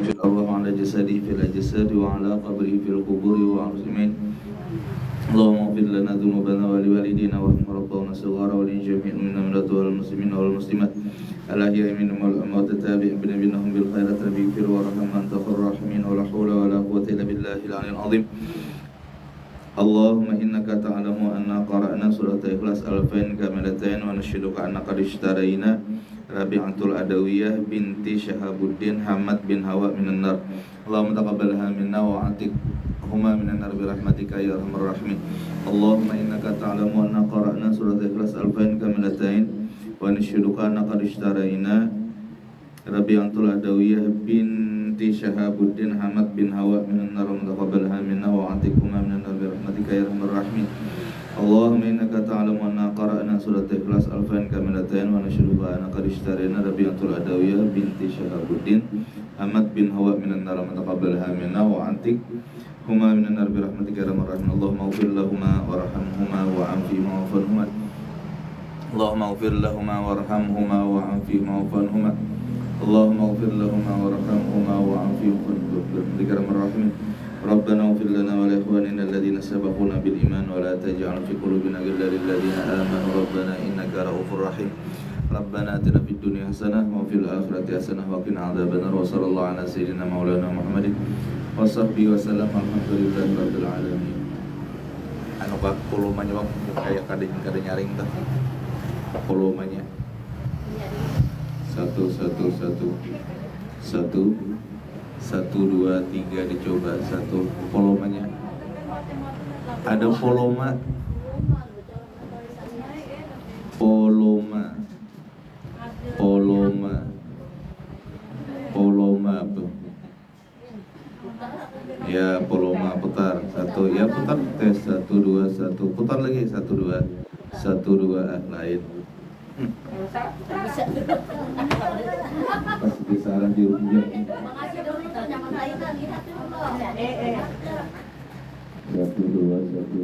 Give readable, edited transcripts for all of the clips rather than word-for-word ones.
في الأرواح وعلى جسده في الأجساد وعلى قبره في القبور وعلى اللهم اغفر لنا ذنوبنا ولوالدينا وارحم ربنا الصغار ولجميع المؤمنين والمسلمين والمسلمات الأحياء منهم والأموات التابعين بنبيهم بالخيرات ربي اغفر وارحم أنت خير الراحمين ولا حول ولا قوة إلا بالله العلي العظيم. اللهم إنك تعلم أن قرأنا سورة الإخلاص 2000 كاملتين ونشهدك أن قد اشترينا ربيعة الأدوية بنت شهاب الدين حمد بن هواء من النار. اللهم تقبلها منا وعتقهما من النار برحمتك يا أرحم الراحمين. اللهم إنك تعلم أن قرأنا سورة الإخلاص 2000 كاملتين ونشهدك أن قد اشترينا ربيعة الأدوية بنت شهاب الدين حمد بن هواء من النار. اللهم تقبلها منا وعتقهما من النار برحمتك يا أرحم الراحمين. اللهم إنك تعلم أن قرأنا سورة الإخلاص 2000 كاملتين ونشهدك أن قد اشترينا ربيعة الأدوية بنت شهاب الدين حمد بن هواء من النار. اللهم تقبلها منا وعتقهما من النار برحمتك يا أرحم الراحمين. اللهم اغفر لهما وارحمهما وعافهما واعف عنهما. اللهم اغفر لهما وارحمهما وعافهما واعف عنهما. اللهم اغفر لهما وارحمهما وعافهما برحمتك يا أرحم الراحمين. ربنا اغفر لنا ولإخواننا الذين سبقونا بالإيمان ولا تجعل في قلوبنا غلا للذين آمنوا ربنا إنك رؤوف رحيم. ربنا آتنا في الدنيا حسنة وفي الآخرة حسنة وقنا عذاب النار. وصلى الله على سيدنا مولانا محمد وصحبه وسلم. Alhamdulillahi rabbil alamin. Anu Pak kulumanya Bang kayak kada nyaring tah. Kulumanya. 1 2 3 dicoba 1 volumenya. Ada volume apa? Ya volume putar 1 ya putar tes 1 2 1 putar lagi 1 2 lain. Pas kisaran di rumahnya. Satu dua satu.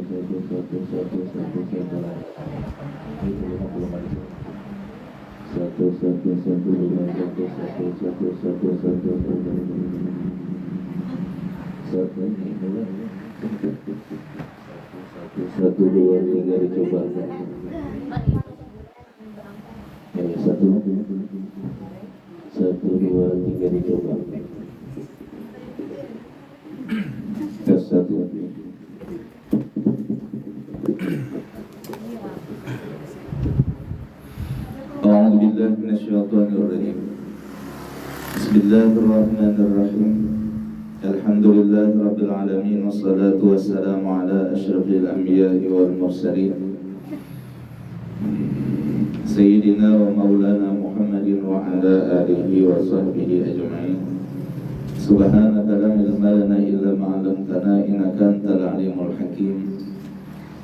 Satu dua tiga dicoba. Satu dua tiga dicoba. Tes 1. A'udzubillahi minasyaitonir rajim. Bismillahirrahmanirrahim. Alhamdulillahi rabbil alamin wassalatu wassalamu ala asyrafil anbiya'i wal mursalin. Sayyidina wa maulana Muhammadin wa ala alihi wa sahbihi ajma'in. Subhanaka la ilma lana illa ma 'allamtana innaka antal alimul hakim.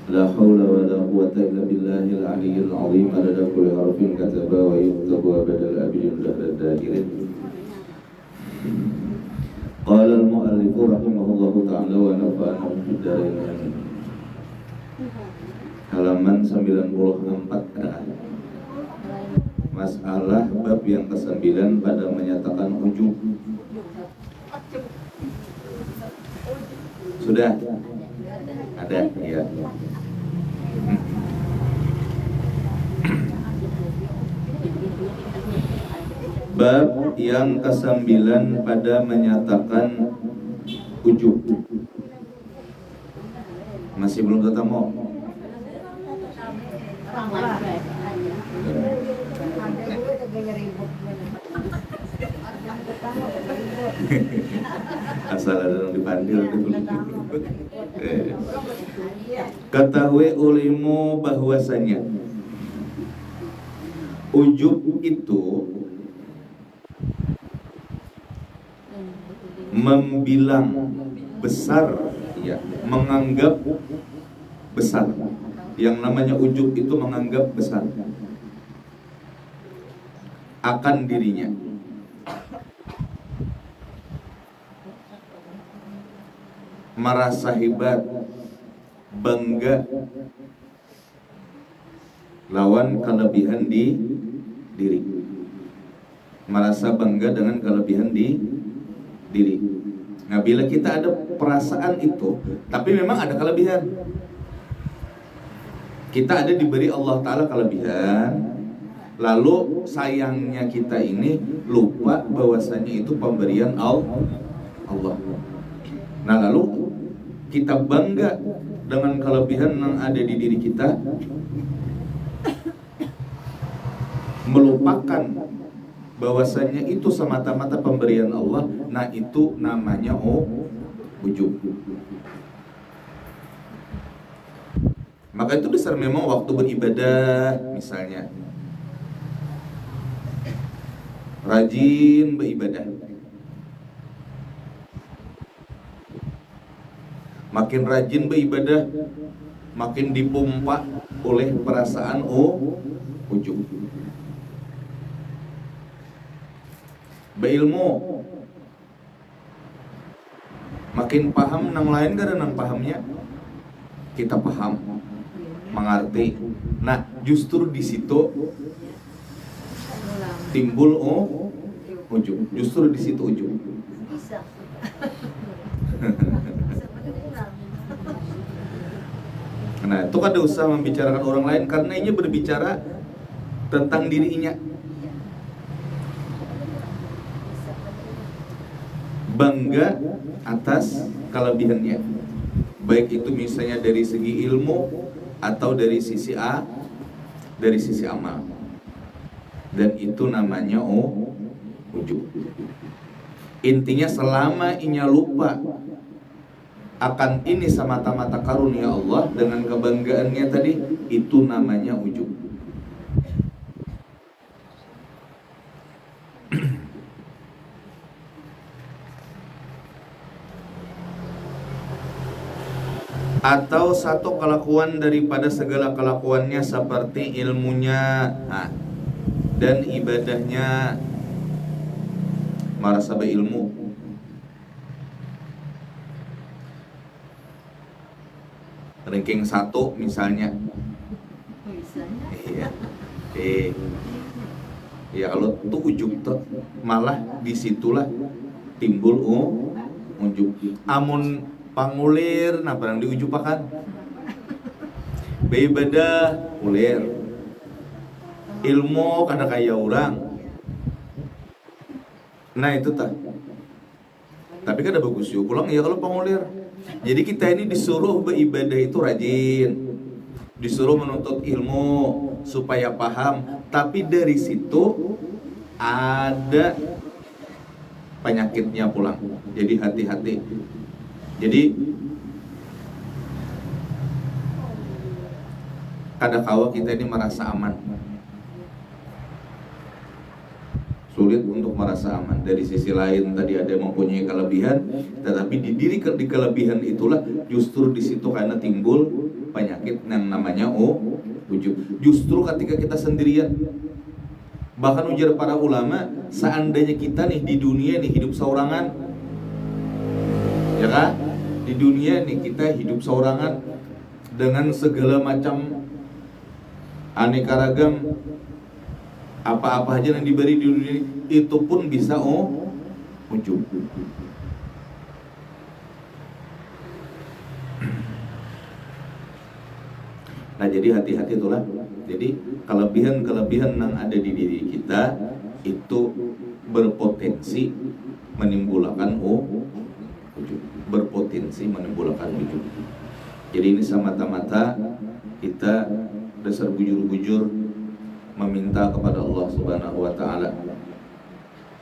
La haula wa la quwwata illa billahil aliyyil azim. Adada kulli harfin kataba wa yuktabu badal abidin dahra dahirin. Qala al-mu'allif rahimahullahu ta'ala wa nafa'ana fid dharain amin. Halaman 94 masalah bab yang ke-9 pada menyatakan ujub. Sudah? Ada? Ya. Bab yang ke-9 pada menyatakan ujub. Masih belum ketemu? Asal ada yang dipanggil. Ketahui ulimu bahwasanya ujub itu membilang besar, ya, menganggap besar. Yang namanya ujub itu menganggap besar akan dirinya. Merasa hebat, bangga lawan kelebihan di diri. Merasa bangga dengan kelebihan di diri. Nah, bila kita ada perasaan itu, tapi memang ada kelebihan. Kita ada diberi Allah Ta'ala kelebihan, lalu sayangnya kita ini lupa bahwasanya itu pemberian Allah. Nah, lalu kita bangga dengan kelebihan yang ada di diri kita, melupakan bahwasanya itu semata-mata pemberian Allah. Nah, itu namanya ujub. Maka itu besar memang waktu beribadah, misalnya rajin beribadah, makin rajin beribadah, makin dipompa oleh perasaan ujub. Beilmu, makin paham nang lain karena nang pahamnya kita paham, mengerti. Nah, justru di situ timbul ujub. Justru di situ ujub. Nah, itu kada usah membicarakan orang lain karena ini berbicara tentang dirinya. Bangga atas kelebihannya, baik itu misalnya dari segi ilmu atau dari sisi amal, dan itu namanya ujub. Intinya selama inya lupa akan ini semata-mata karunia Allah dengan kebanggaannya tadi, itu namanya ujub. Atau satu kelakuan daripada segala kelakuannya seperti ilmunya dan ibadahnya, merasa berilmu. Ranking 1 misalnya. Iya. Ya kalau tuh ujub tuh malah disitulah timbul ujub. Amun pangulir, nah barang diujupakan beibadah ulir, ilmu kada kaya orang. Nah itu tak. Tapi kada bagus yuk pulang ya kalau pangulir. Jadi kita ini disuruh beribadah itu rajin, disuruh menuntut ilmu supaya paham. Tapi dari situ ada penyakitnya pulang. Jadi hati-hati. Jadi kadang-kala kita ini merasa aman, sulit untuk merasa aman. Dari sisi lain tadi ada yang mempunyai kelebihan, tetapi di diri di kelebihan itulah justru di situ karena timbul penyakit yang namanya ujub. Justru ketika kita sendirian, bahkan ujar para ulama, seandainya kita nih di dunia nih hidup seorangan, ya kan? Di dunia nih kita hidup seorangan dengan segala macam aneka ragam apa-apa aja yang diberi di dunia ini, itu pun bisa ujub. Nah jadi hati-hati itulah. Jadi kelebihan-kelebihan yang ada di diri kita itu berpotensi menimbulkan ujub, berpotensi menimbulkan ujub. Jadi ini semata-mata kita dasar bujur-bujur meminta kepada Allah Subhanahu wa taala.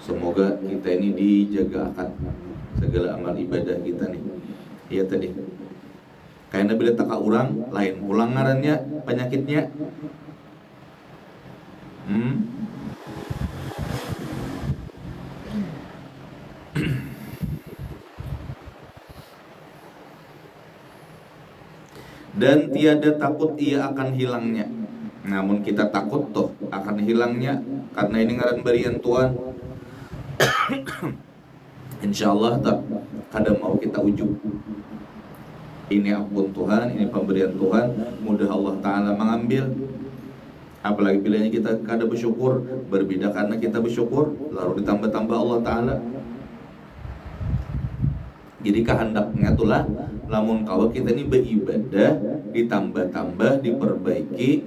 Semoga kita ini dijaga akan segala amal ibadah kita nih. Iya tadi. Karena bila taka urang lain ulang ngarannya penyakitnya. Dan tiada takut ia akan hilangnya. Namun kita takut toh akan hilangnya, karena ini ngaran berian Tuhan. Insyaallah tak kada mau kita ujub. Ini ampun Tuhan, ini pemberian Tuhan, mudah Allah Ta'ala mengambil. Apalagi bilanya kita kada bersyukur, berbeda karena kita bersyukur, lalu ditambah-tambah Allah Ta'ala. Jadi kehendaknya itulah lamun kawa kita ini beribadah ditambah-tambah diperbaiki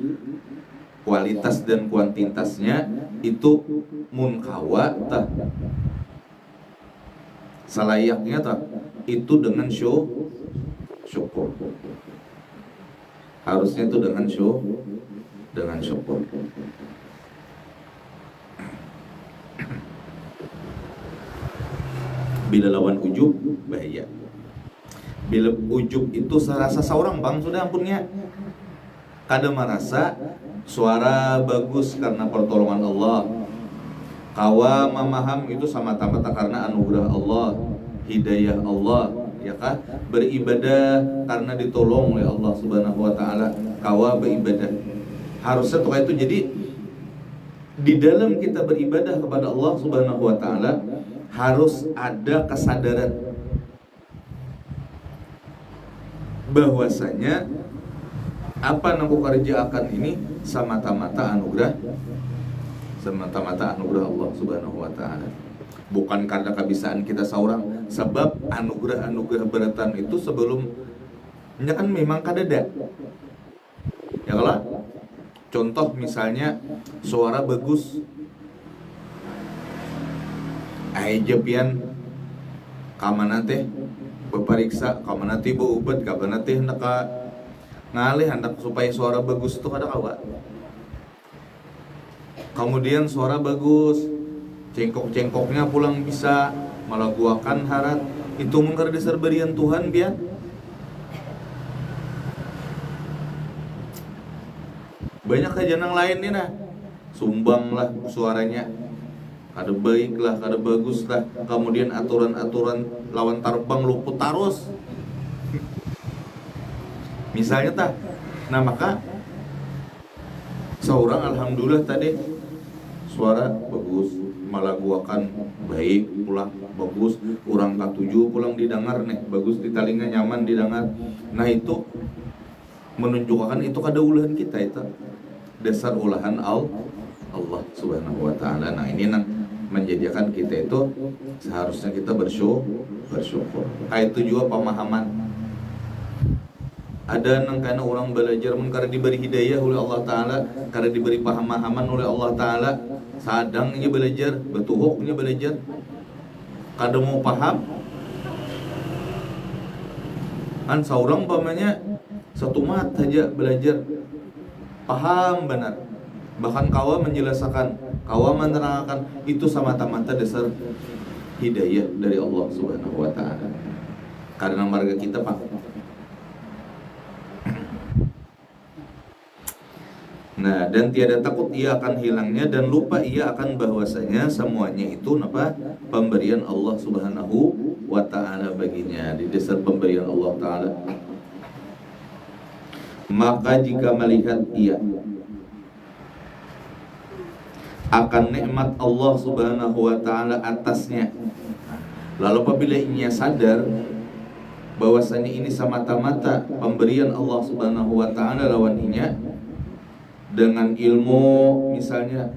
kualitas dan kuantitasnya itu mun kawa tah salayaknya tah itu dengan syukur. Harusnya itu dengan syukur. Bila lawan ujub bahaya. Bila ujub itu serasa seorang bang sudah ampunnya. Kada merasa suara bagus karena pertolongan Allah. Kawa memaham itu semata-mata karena anugerah Allah, hidayah Allah, ya kah? Beribadah karena ditolong oleh Allah Subhanahu wa taala. Kawa beribadah. Harusnya tuh itu jadi di dalam kita beribadah kepada Allah Subhanahu wa taala harus ada kesadaran bahwasanya apa yang aku kerjakan ini semata-mata anugerah Allah Subhanahu wa taala. Bukan karena kebisaan kita seorang, sebab anugerah beratan itu sebelumnya kan memang kadada. Ya kalau contoh misalnya suara bagus ajapian kamana teh bepariksa kamana teh beubat kamana teh hendak ngalih hendak supaya suara bagus itu kada kawa. Kemudian suara bagus cengkok-cengkoknya pulang bisa malaguakan harat itu mungkar dasar berian Tuhan biar banyak kajian lain nih nah sumbang lah suaranya kada baik lah, kada bagus lah. Kemudian aturan-aturan lawan terbang luput tarus. Misalnya tak, nah maka seorang alhamdulillah tadi suara bagus, malaguakan baik, pulang bagus, kurang katuju pulang didengar nih, bagus di telinga nyaman didengar. Nah itu menunjukkan itu kada ulahan kita itu dasar ulahan Allah Subhanahu wa taala. Nah ini menjadikan kita itu seharusnya kita bersyukur. Itu juga pemahaman. Ada karena orang belajar karena diberi hidayah oleh Allah taala, karena diberi pemahaman oleh Allah taala, sadangnya belajar, betuhuknya belajar. Kada mau paham kan seorang pamannya satu mat saja belajar paham benar. Bahkan kawa menjelaskan, kawa menerangkan itu semata-mata dasar hidayah dari Allah Subhanahu wa taala. Karena marga kita Pak. Nah, dan tiada takut ia akan hilangnya dan lupa ia akan bahwasanya semuanya itu apa? Pemberian Allah Subhanahu wa taala baginya, di dasar pemberian Allah taala. Maka jika melihat ia akan nikmat Allah Subhanahu wa taala atasnya, lalu apabila ia sadar bahwasanya ini semata-mata pemberian Allah Subhanahu wa taala lawannya dengan ilmu misalnya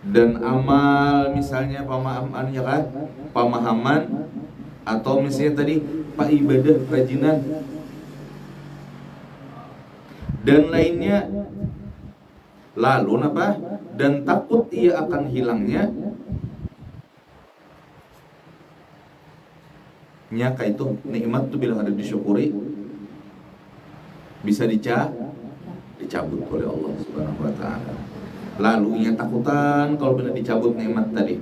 dan amal misalnya pemahamannya kan pemahaman atau misalnya tadi pak ibadah kerajinan dan lainnya, lalu apa? Dan takut ia akan hilangnya, nyaka itu nikmat itu bila ada disyukuri bisa dicabut oleh Allah Subhanahu wa taala. Lalu ia takutan kalau bila dicabut nikmat tadi.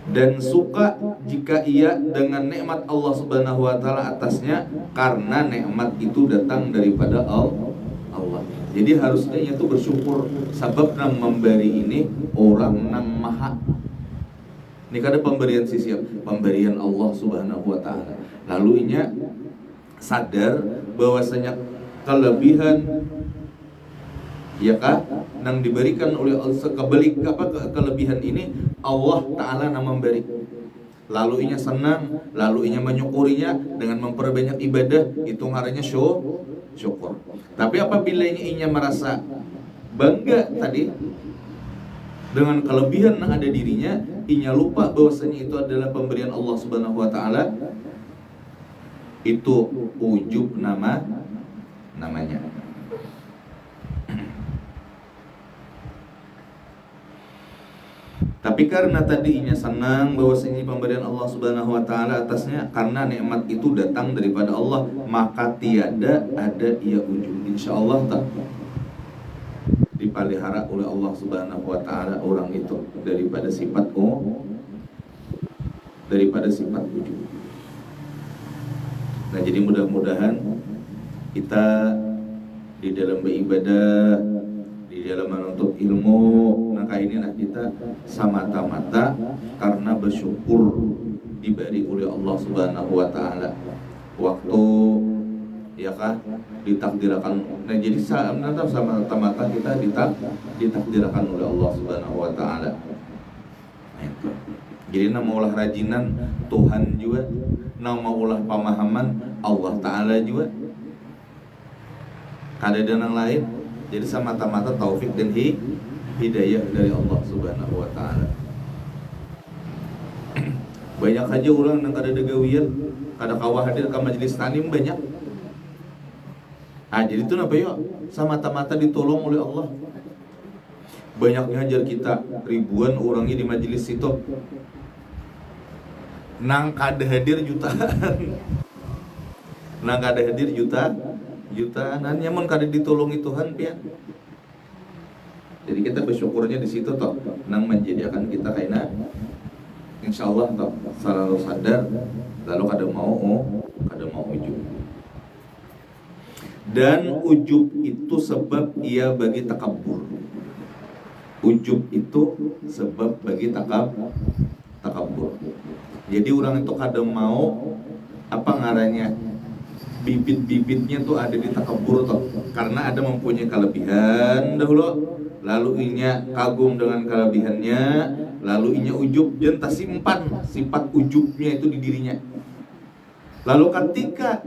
Dan suka jika ia dengan nikmat Allah Subhanahu wa taala atasnya, karena nikmat itu datang daripada Allah. Jadi harusnya itu bersyukur sebab nang memberi ini orang nang maha. Ini kada pemberian sisiap, pemberian Allah Subhanahu wa taala. Lalu inya sadar bahwasanya kelebihan ya kah nang diberikan oleh kelebihan ini Allah taala nang memberi. Lalu inya senang, lalu inya menyukurinya dengan memperbanyak ibadah, itu ngarannya syukur. Tapi apabila inya merasa bangga tadi dengan kelebihan yang ada dirinya, inya lupa bahwasanya itu adalah pemberian Allah Subhanahu wa taala. Itu ujub namanya. Tapi karena tadinya senang bahwasanya pemberian Allah Subhanahu wa taala atasnya, karena nikmat itu datang daripada Allah, maka tiada ada ia ujub. Insyaallah tak dipelihara oleh Allah Subhanahu wa taala orang itu daripada sifat ujub. Nah, jadi mudah-mudahan kita di dalam beribadah, di dalam menuntut ilmu, maka inilah kita semata-mata karena bersyukur diberi oleh Allah Subhanahu wa taala. Waktu ya kah ditakdirkan. Nah, jadi semata-mata kita ditakdirkan oleh Allah Subhanahu wa taala. Jadi nama ulah rajinan Tuhan juga, nama ulah pemahaman Allah taala juga. Ada dan yang lain. Jadi semata-mata taufik dan hidayah dari Allah Subhanahu wa taala. Banyak aja orang yang kada degawian, kada kawah hadir ke majelis talim banyak. Ah, jadi itu apa ya? Semata-mata ditolong oleh Allah. Banyaknya hajar kita ribuan orangnya di majelis itu. Nang kada hadir jutaan. Nang kada hadir jutaan, nyamun kada ditolongi Tuhan pian. Jadi kita bersyukurnya di situ toh, nang menjadikan kita kaina insyaallah toh selalu sadar, lalu kada mau ujub. Dan ujub itu sebab ia bagi takabur. Ujub itu sebab bagi takabur. Jadi orang itu kada mau apa ngaranya, bibit-bibitnya tuh ada di takabur toh, karena ada mempunyai kelebihan dahulu, lalu inya kagum dengan kelebihannya, lalu inya ujub dan simpan sifat ujubnya itu di dirinya. Lalu ketika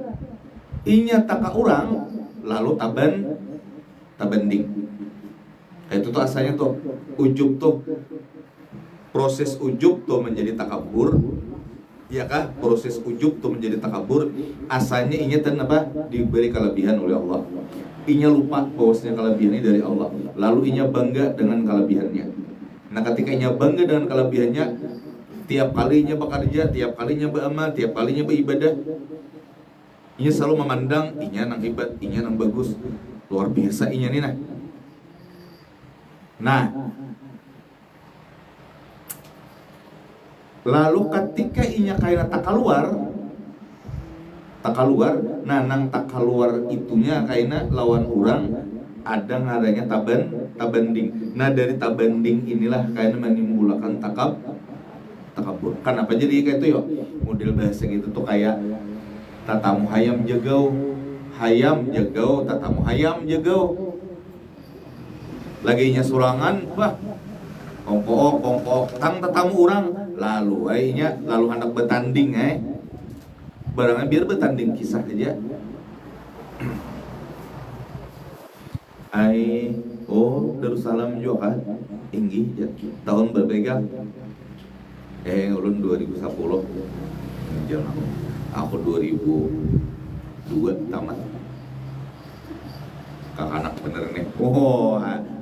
inya taka orang, lalu tabanding. Itu tuh asalnya tuh ujub tuh, proses ujub tuh menjadi takabur. Ya kah? Proses ujub tuh menjadi takabur. Asalnya inya apa? Diberi kelebihan oleh Allah. Inya lupa bahwasanya kelebihannya dari Allah. Lalu inya bangga dengan kelebihannya. Nah, ketika inya bangga dengan kelebihannya, tiap kalinya bekerja, tiap kalinya beramal, tiap kalinya beribadah, inya selalu memandang inya nang hebat, inya nang bagus, luar biasa inya nih nah. Nah, lalu ketika inya kaina tak keluar, nah nang tak keluar itunya kaina lawan orang ada ngaranya tabanding. Nah, dari tabanding inilah kaina menimbulkan takabur. Kenapa jadi kayak itu yo? Model bahasa gitu tuh kayak tatamu hayam jegau, tatamu hayam jegau. Laginya surangan, bah, kongkok, tang tatamu orang, lalu hendak bertanding, barangnya biar bertanding kisah aja. Darussalam juga kan, tinggi, tahun berbeda, ulun 2010, aku 2002 tamat. Kakak bener nih.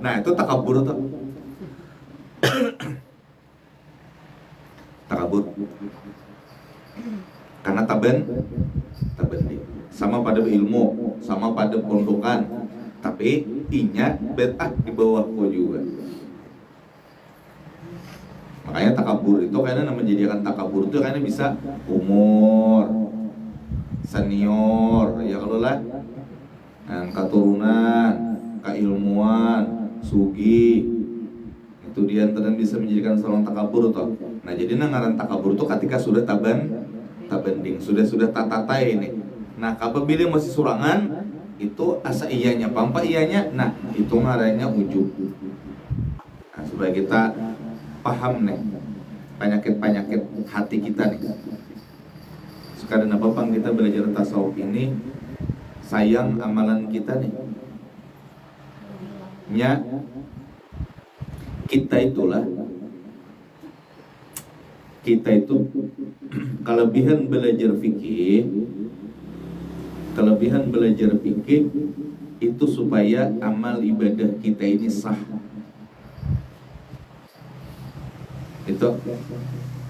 Nah itu takabur tuh. Takabur. Karena tabanding. Sama pada ilmu, sama pada peruntukan. Tapi inya betah di bawahku juga. Makanya takabur itu karena menjadikan takabur itu karena bisa umur, senior, ya kalau lah. Keturunan, keilmuan, sugi, itu dia yang bisa menjadikan seorang takabur toh. Nah, jadi ngaran takabur itu ketika sudah tabanding, sudah tatatai ini. Nah, apabila masih surangan, itu asa iyanya, pampa iyanya, nah itu ngarannya ujub. Nah, supaya kita paham nih penyakit hati kita nih. Sekarang apa kita belajar tasawuf ini, sayang amalan kita nih. kita itu kelebihan belajar fikih itu supaya amal ibadah kita ini sah. Itu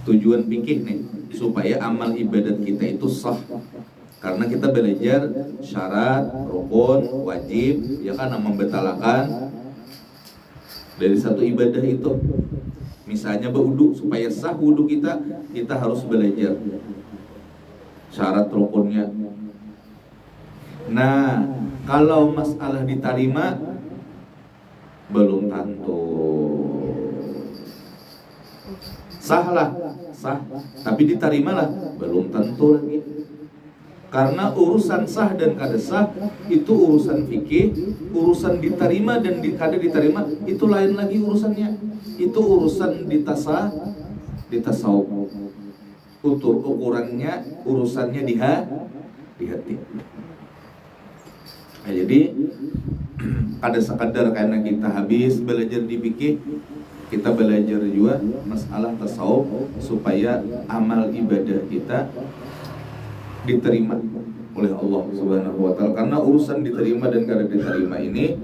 tujuan fikih nih, supaya amal ibadat kita itu sah. Karena kita belajar syarat, rukun, wajib, ya kan, membatalkan dari satu ibadah itu. Misalnya berwudu, supaya sah wudu kita harus belajar syarat rukunnya. Nah, kalau masalah diterima belum tentu. Sah, tapi diterimalah belum tentu lagi. Karena urusan sah dan kada sah itu urusan fikih, urusan diterima dan kada diterima itu lain lagi urusannya. Itu urusan di tasawuf. Ukurannya, urusannya di hati. Nah, jadi kada sekadar karena kita habis belajar di fikih, kita belajar juga masalah tasawuf supaya amal ibadah kita diterima oleh Allah Subhanahu wa taala. Karena urusan diterima dan kada diterima ini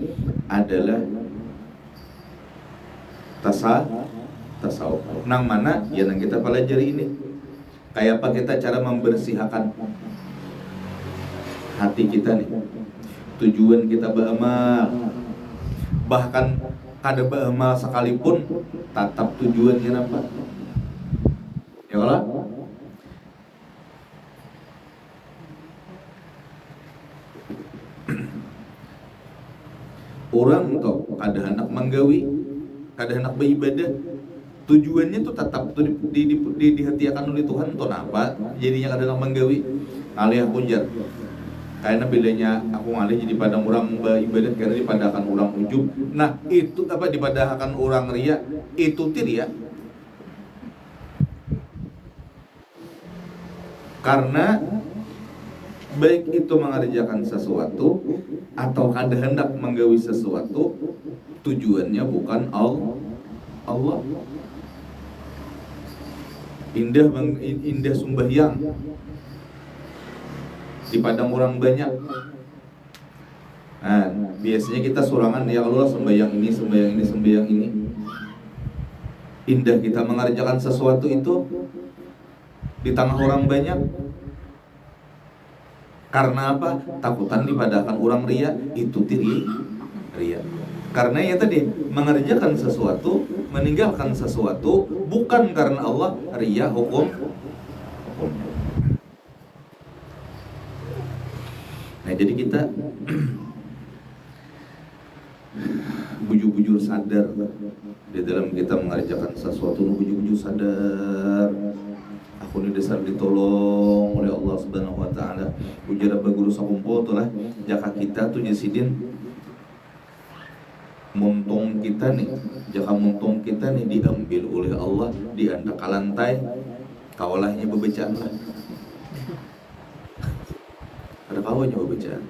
adalah tasawuf. Nang mana ya nang kita pelajari ini. Kayak apa kita cara membersihkan hati kita nih. Tujuan kita beramal, bahkan kada beramal sekalipun tetap tujuannya apa? Ya Allah. Orang tuh kada hendak menggawi, kada hendak beribadah, tujuannya tuh tetap tuh dihatiakan oleh Tuhan tuh apa? Jadinya kada hendak menggawi, alih kunjar. Karena bedanya aku ngalih jadi padang orang beribadat karena dipadakan orang ujub. Nah itu apa dipadakan orang ria, itu ria. Karena baik itu mengerjakan sesuatu atau kada hendak menggawi sesuatu, tujuannya bukan Allah. Indah sembahyang di padang orang banyak. Nah, biasanya kita surangan, ya Allah sembahyang ini. Indah kita mengerjakan sesuatu itu di tengah orang banyak. Karena apa? Takutan dipadakan orang ria, itu ria. Karena ya tadi mengerjakan sesuatu, meninggalkan sesuatu bukan karena Allah, ria hukum. Nah, jadi kita bujur-bujur sadar di dalam kita mengerjakan sesuatu, bujur-bujur sadar. Aku ini dasar ditolong oleh Allah Subhanahu wa taala. Ujar baguru sakumpul tuh lah jaka kita tuh nyesidin muntung kita nih, jaka muntung kita nih diambil oleh Allah, diandak ke lantai, kawalahnya bebecaan lah. Ada kawalnya bebecaan.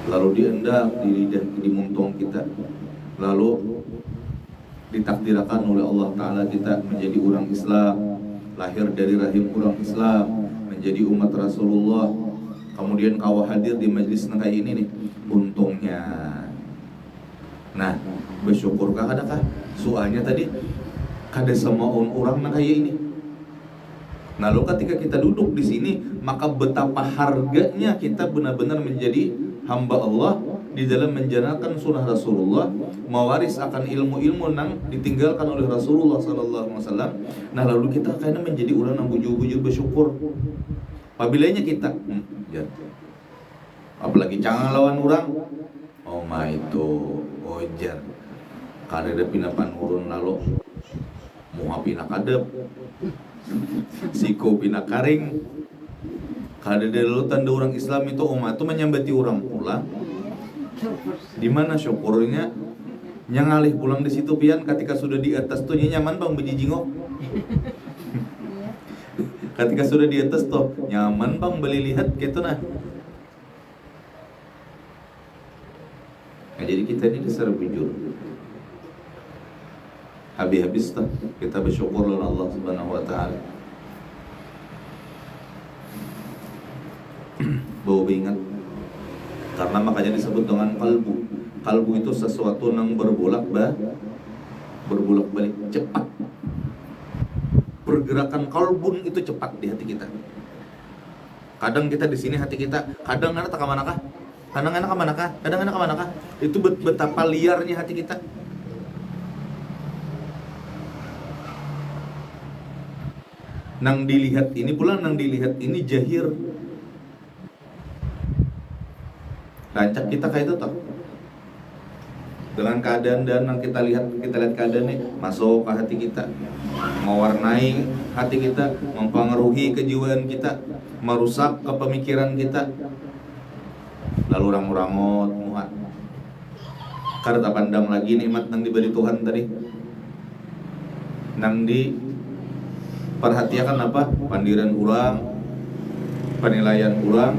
Lalu diandak di muntung kita, lalu ditakdirkan oleh Allah Ta'ala kita menjadi orang Islam, lahir dari rahim orang Islam, menjadi umat Rasulullah, kemudian kau hadir di majlis kayak ini nih, untungnya. Nah, bersyukurkah adakah? Soalnya tadi kada semua orang kayak ini. Nah, lalu ketika kita duduk di sini, maka betapa harganya kita benar-benar menjadi hamba Allah di dalam menjalankan sunnah Rasulullah, mewaris akan ilmu-ilmu yang ditinggalkan oleh Rasulullah SAW. Nah, lalu kita kayaknya menjadi orang yang bujur-bujur bersyukur. Apabila kita, apalagi jangan lawan orang, oh my itu, ojar, kada ada pinapan urun lalu, mau pinak adep, siko pinak karing, kada ada lalu tanda orang Islam itu umat itu menyambati orang pulang. Di mana syukurnya nyangalih pulang di situ pian ketika sudah di atas tuh nyaman bang beli jingok. Ketika sudah di atas tuh nyaman bang beli lihat gitu nah. Nah, jadi kita ini dasar bujur. Habis-habis kita bersyukur kepada Allah Subhanahu wa taala. Bawa ingat. Karena makanya disebut dengan kalbu. Kalbu itu sesuatu yang berbolak-balik cepat. Pergerakan kalbun itu cepat di hati kita. Kadang kita di sini hati kita, kadang anak ke manakah? Kadang anak ke manakah? Itu betapa liarnya hati kita. Nang dilihat ini jahir. Rancak kita kayak itu toh. Dengan keadaan dan yang kita lihat keadaan ini masuk ke hati kita, mewarnai hati kita, mempengaruhi kejiwaan kita, merusak kepemikiran kita. Lalu orang-orangot muat. Karena tak pandang lagi nikmat nang diberi Tuhan tadi. Nang di perhatikan apa? Pandiran urang, penilaian urang.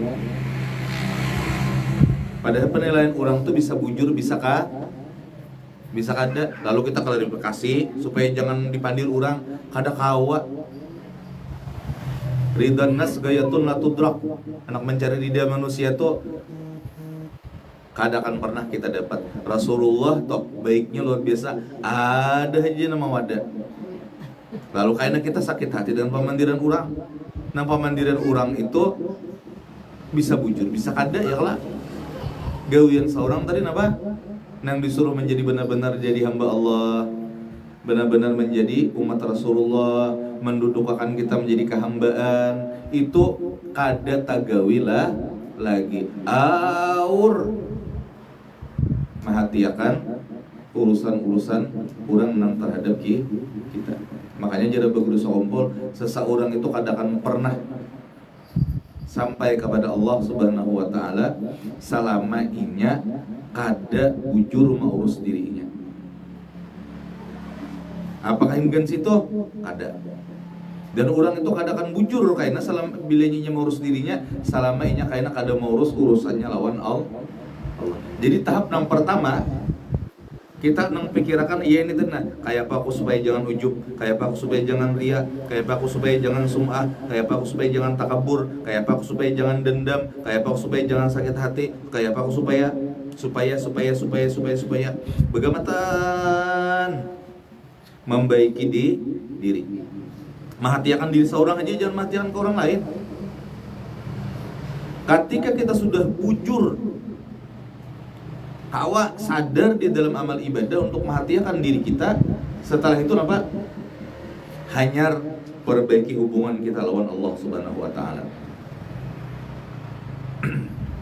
Padahal penilaian orang tuh bisa bujur, bisa kada. Lalu kita klarifikasi supaya jangan dipandir orang, kada kawa. Ridwan nas gayatun la tudrak. Anak mencari ridha manusia tuh kada akan pernah kita dapat. Rasulullah toh baiknya luar biasa. Ada aja nama wadah. Lalu kayaknya kita sakit hati dengan pemandiran orang. Nah pemandiran orang itu bisa bujur, bisa kada ya lah. Gawian seorang tadi apa? Nang disuruh menjadi benar-benar jadi hamba Allah, benar-benar menjadi umat Rasulullah, mendudukakan kita menjadi kehambaan. Itu kada tagawilah lagi. Aur mahatiakan urusan-urusan orang nang terhadap kita. Makanya jadi berguru sokompol, seseorang itu kadang pernah sampai kepada Allah Subhanahu wa taala selama inya kada bujur mengurus dirinya. Apakah enggan situ? Kada. Dan orang itu kadang bujur karena selama bilanya mengurus dirinya, selama inya karena kada mengurus urusannya lawan Allah. Jadi tahap yang pertama kita nang pikirkan iya ini tenang, kayak apa aku supaya jangan ujub, kayak apa aku supaya jangan ria, kayak apa aku supaya jangan sum'ah, kayak apa aku supaya jangan takabur, kayak apa aku supaya jangan dendam, kayak apa aku supaya jangan sakit hati, kayak apa aku supaya begamatan membaiki diri. Mahatiakan diri seorang aja, jangan mahatiakan ke orang lain. Ketika kita sudah bujur kawa sadar di dalam amal ibadah untuk menghatiakan diri kita, setelah itu apa? Hanyar perbaiki hubungan kita lawan Allah Subhanahu wa taala.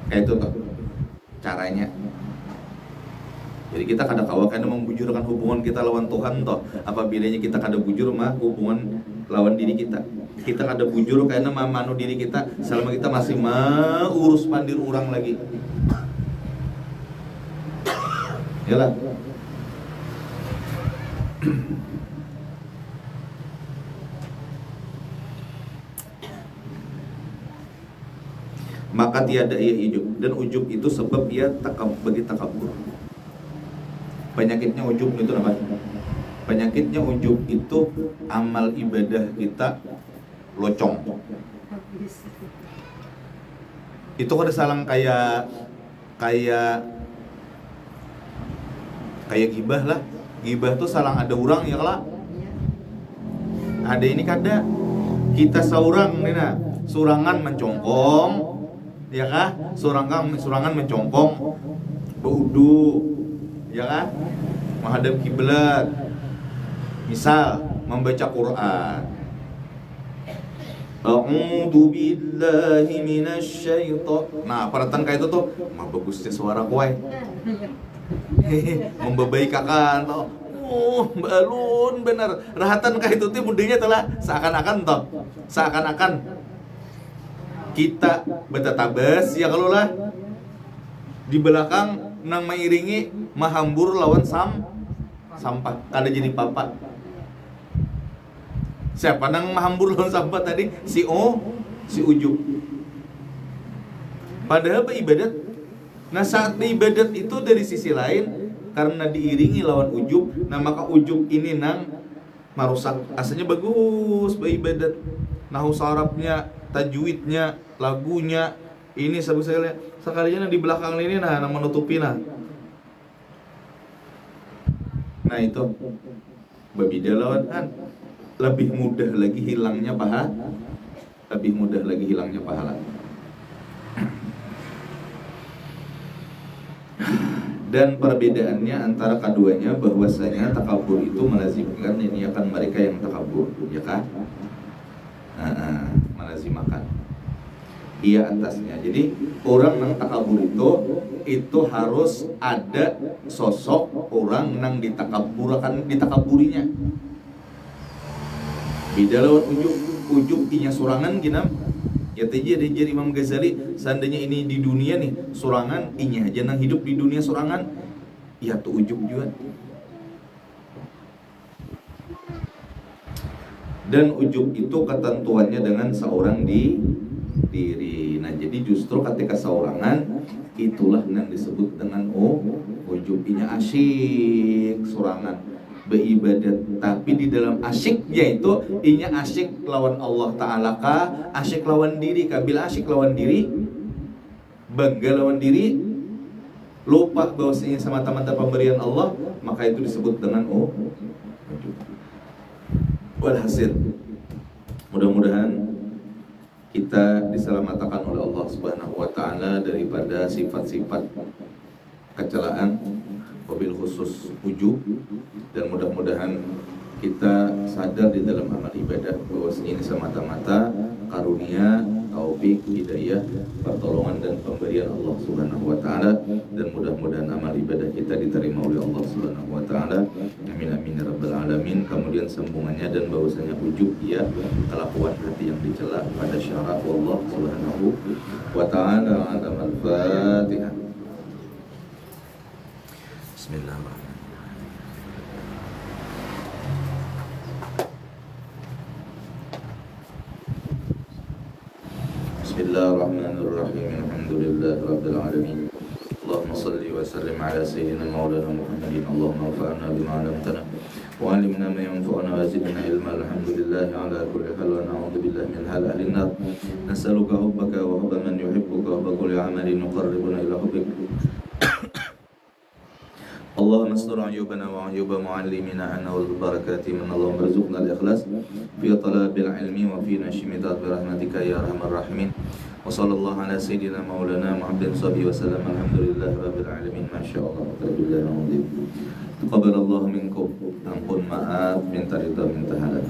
Kayak itu toh caranya. Jadi kita kada kawa karena membujurkan hubungan kita lawan Tuhan toh. Apa bedanya kita kada bujur mah hubungan lawan diri kita. Kita kada bujur karena manu diri kita selama kita masih mau urus pandir orang lagi. Yalah. Maka tiada ia ujub, dan ujub itu sebab ia bagi takabur. Penyakitnya ujub itu apa? Penyakitnya ujub itu amal ibadah kita locong. Itu kada salang kayak gibah lah. Gibah tuh salang ada orang ya lah. Ada ini kada. Kita seorang nina, surangan mencongkong, ya kah? Surangan mencongkong, baudu, ya kah? Menghadap kiblat. Misal membaca Quran. A'udzu billahi minasyaiton. Nah, perhatian kayak itu tuh, mah bagusnya suara kowe. Membebai kakan toh. Balun bener. Rahatan kayak itu tuh budenya telah seakan-akan kita betatabas ya kalau lah di belakang nang mengiringi mahambur lawan sampah kada jadi papa. Siapa nang mahambur lawan sampah tadi? Si ujub. Padahal ibadat Nah saat beribadat itu dari sisi lain karena diiringi lawan ujub, nah maka ujub ini nang marusak. Asalnya bagus beribadat, nahu sarapnya, tajwidnya, lagunya, ini sekalinya di belakang ini nah menutupi nah. Nah itu babida lawan kan lebih mudah lagi hilangnya pahala. Lebih mudah lagi hilangnya pahala. Dan perbedaannya antara keduanya bahwasanya takabur itu melazimkan ini akan mereka yang takabur, ya kan? Melazimakan. Iya atasnya. Jadi orang nang takabur itu harus ada sosok orang nang ditakaburinya. Beda lawan ujub inya surangan gina. Ya tadi ada Imam Ghazali, seandainya ini di dunia nih surangan, inya aja nang hidup di dunia surangan, ya tuh ujub juga. Dan ujub itu ketentuannya dengan seorang diri. Nah jadi justru ketika seorangan itulah yang disebut dengan ujub. Inya asyik surangan beribadat, tapi di dalam asyiknya itu inya asyik lawan Allah Ta'ala kah, asyik lawan diri kah. Bila asyik lawan diri, bangga lawan diri, lupa bahwasanya semata-mata pemberian Allah, maka itu disebut dengan walhasil mudah-mudahan kita diselamatkan oleh Allah Subhanahu wa Ta'ala daripada sifat-sifat kecelaan, wabil khusus ujub, dan mudah-mudahan kita sadar di dalam amal ibadah bahwa ini semata-mata karunia, taufik, hidayah, pertolongan dan pemberian Allah Subhanahu wa Ta'ala, dan mudah-mudahan amal ibadah kita diterima oleh Allah Subhanahu wa Ta'ala. Amin amin ya rabbal alamin. Kemudian sambungannya dan bahwasanya ujub ya kelakuan hati yang dicela pada syarat Allah Subhanahu wa Ta'ala. Al-Fatihah. Bismillahirrahmanirrahim. Bismillahirrahmanirrahim. Alhamdulillah rabbil alamin. Allahumma salli wa sallim ala sayyidina maulana Muhammadin. Allahumma anfa'na bima 'allamtana wa 'allimna ma yanfa'una wa zidna ilma. Alhamdulillah ala kulli hal wa na'udzu billahi min hal ahli an-nar. Nas'aluka hubbaka wa hubba man yuhibbuka wa hubba kulli 'amalin yuqarribuna ila hubbik. Allahumma astur ayubana wa ayuba muallimina ana wal barakati min Allahumma arzuqna al-ikhlas fi talabil ilmi wa fi nashimidat bi rahmatika ya arhamar rahimin. Wa sallallahu ala sayyidina maulana Muhammadin sallallahu wa sallam. Alhamdulillahi rabbil alamin. Masyaallah billahi alazim. Taqabbalallahu minkum. Ampun maaf, minta ridha, minta halal.